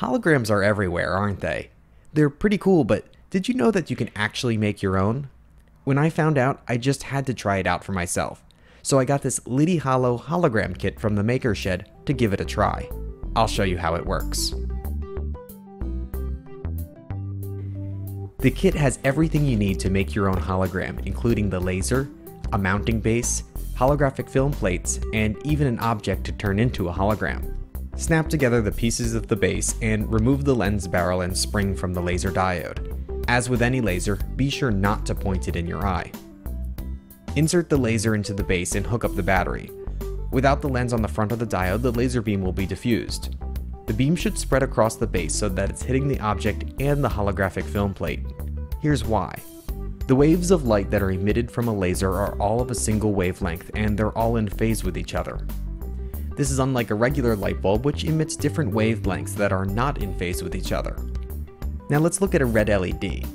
Holograms are everywhere, aren't they? They're pretty cool, but did you know that you can actually make your own? When I found out, I just had to try it out for myself. So I got this Liddy Hollow hologram kit from the Maker Shed to give it a try. I'll show you how it works. The kit has everything you need to make your own hologram, including the laser, a mounting base, holographic film plates, and even an object to turn into a hologram. Snap together the pieces of the base and remove the lens barrel and spring from the laser diode. As with any laser, be sure not to point it in your eye. Insert the laser into the base and hook up the battery. Without the lens on the front of the diode, the laser beam will be diffused. The beam should spread across the base so that it's hitting the object and the holographic film plate. Here's why. The waves of light that are emitted from a laser are all of a single wavelength, and they're all in phase with each other. This is unlike a regular light bulb, which emits different wavelengths that are not in phase with each other. Now let's look at a red LED.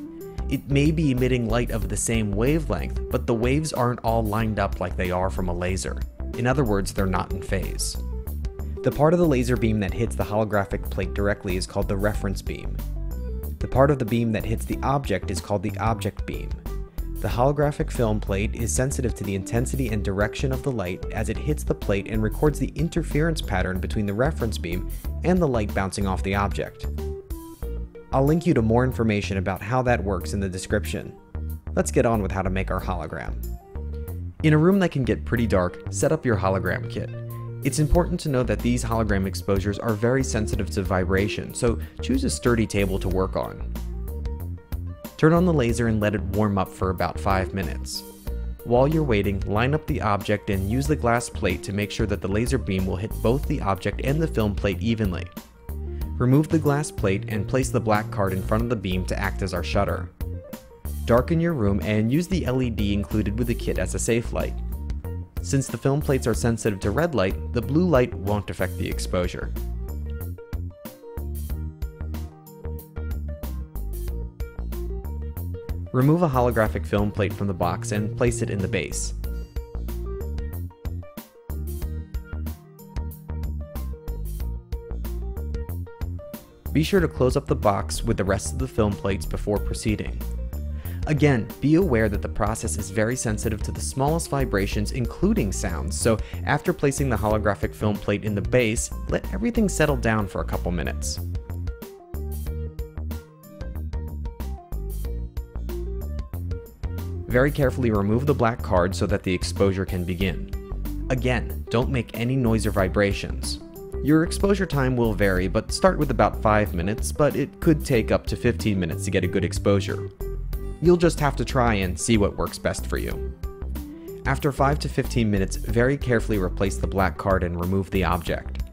It may be emitting light of the same wavelength, but the waves aren't all lined up like they are from a laser. In other words, they're not in phase. The part of the laser beam that hits the holographic plate directly is called the reference beam. The part of the beam that hits the object is called the object beam. The holographic film plate is sensitive to the intensity and direction of the light as it hits the plate and records the interference pattern between the reference beam and the light bouncing off the object. I'll link you to more information about how that works in the description. Let's get on with how to make our hologram. In a room that can get pretty dark, set up your hologram kit. It's important to know that these hologram exposures are very sensitive to vibration, so choose a sturdy table to work on. Turn on the laser and let it warm up for about 5 minutes. While you're waiting, line up the object and use the glass plate to make sure that the laser beam will hit both the object and the film plate evenly. Remove the glass plate and place the black card in front of the beam to act as our shutter. Darken your room and use the LED included with the kit as a safe light. Since the film plates are sensitive to red light, the blue light won't affect the exposure. Remove a holographic film plate from the box and place it in the base. Be sure to close up the box with the rest of the film plates before proceeding. Again, be aware that the process is very sensitive to the smallest vibrations, including sounds, so after placing the holographic film plate in the base, let everything settle down for a couple minutes. Very carefully remove the black card so that the exposure can begin. Again, don't make any noise or vibrations. Your exposure time will vary, but start with about 5 minutes, but it could take up to 15 minutes to get a good exposure. You'll just have to try and see what works best for you. After 5 to 15 minutes, very carefully replace the black card and remove the object.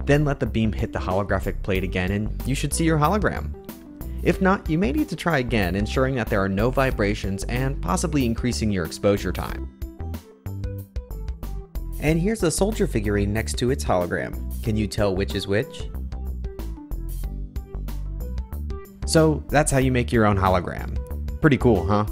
Then let the beam hit the holographic plate again and you should see your hologram. If not, you may need to try again, ensuring that there are no vibrations and possibly increasing your exposure time. And here's a soldier figurine next to its hologram. Can you tell which is which? So that's how you make your own hologram. Pretty cool, huh?